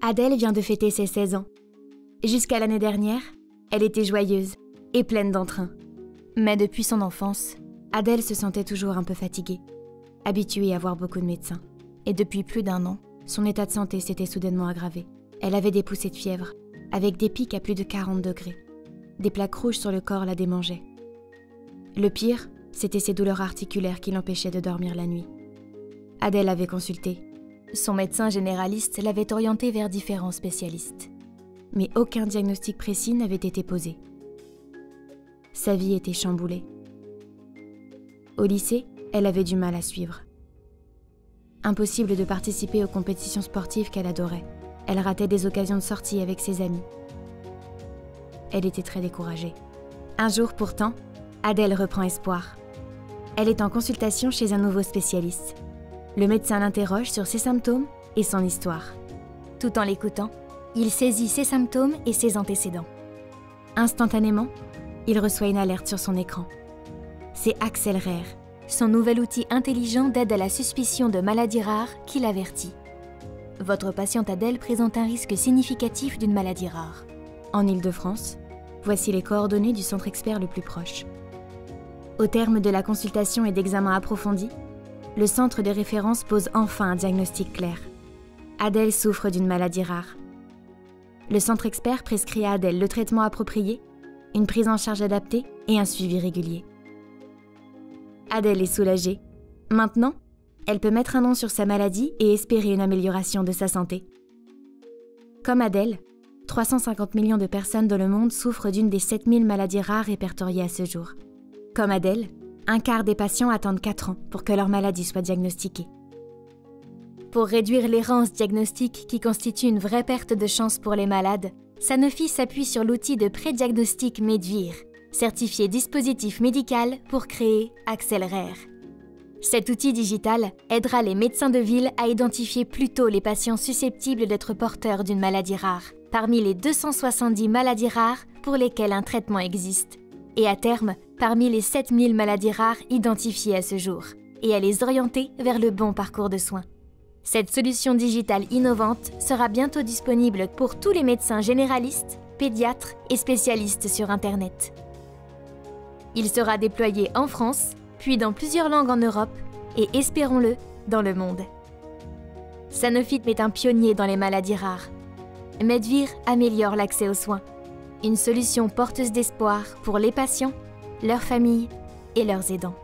Adèle vient de fêter ses 16 ans. Jusqu'à l'année dernière, elle était joyeuse et pleine d'entrain. Mais depuis son enfance, Adèle se sentait toujours un peu fatiguée, habituée à voir beaucoup de médecins. Et depuis plus d'1 an, son état de santé s'était soudainement aggravé. Elle avait des poussées de fièvre, avec des pics à plus de 40 degrés. Des plaques rouges sur le corps la démangeaient. Le pire, c'était ses douleurs articulaires qui l'empêchaient de dormir la nuit. Adèle avait consulté. Son médecin généraliste l'avait orientée vers différents spécialistes. Mais aucun diagnostic précis n'avait été posé. Sa vie était chamboulée. Au lycée, elle avait du mal à suivre. Impossible de participer aux compétitions sportives qu'elle adorait. Elle ratait des occasions de sortie avec ses amis. Elle était très découragée. Un jour pourtant, Adèle reprend espoir. Elle est en consultation chez un nouveau spécialiste. Le médecin l'interroge sur ses symptômes et son histoire. Tout en l'écoutant, il saisit ses symptômes et ses antécédents. Instantanément, il reçoit une alerte sur son écran. C'est Axel Rare, son nouvel outil intelligent d'aide à la suspicion de maladies rares qui l'avertit. Votre patiente Adèle présente un risque significatif d'une maladie rare. En Île-de-France, voici les coordonnées du centre expert le plus proche. Au terme de la consultation et d'examens approfondis, le centre de référence pose enfin un diagnostic clair. Adèle souffre d'une maladie rare. Le centre expert prescrit à Adèle le traitement approprié, une prise en charge adaptée et un suivi régulier. Adèle est soulagée. Maintenant, elle peut mettre un nom sur sa maladie et espérer une amélioration de sa santé. Comme Adèle, 350 millions de personnes dans le monde souffrent d'une des 7000 maladies rares répertoriées à ce jour. Comme Adèle, un quart des patients attendent 4 ans pour que leur maladie soit diagnostiquée. Pour réduire l'errance diagnostique qui constitue une vraie perte de chance pour les malades, Sanofi s'appuie sur l'outil de prédiagnostic Medvir, certifié dispositif médical pour créer Axel Rare. Cet outil digital aidera les médecins de ville à identifier plus tôt les patients susceptibles d'être porteurs d'une maladie rare, parmi les 270 maladies rares pour lesquelles un traitement existe, et à terme, parmi les 7000 maladies rares identifiées à ce jour, et à les orienter vers le bon parcours de soins. Cette solution digitale innovante sera bientôt disponible pour tous les médecins généralistes, pédiatres et spécialistes sur Internet. Il sera déployé en France, puis dans plusieurs langues en Europe et, espérons-le, dans le monde. Sanofi est un pionnier dans les maladies rares. Medvir améliore l'accès aux soins. Une solution porteuse d'espoir pour les patients, leurs familles et leurs aidants.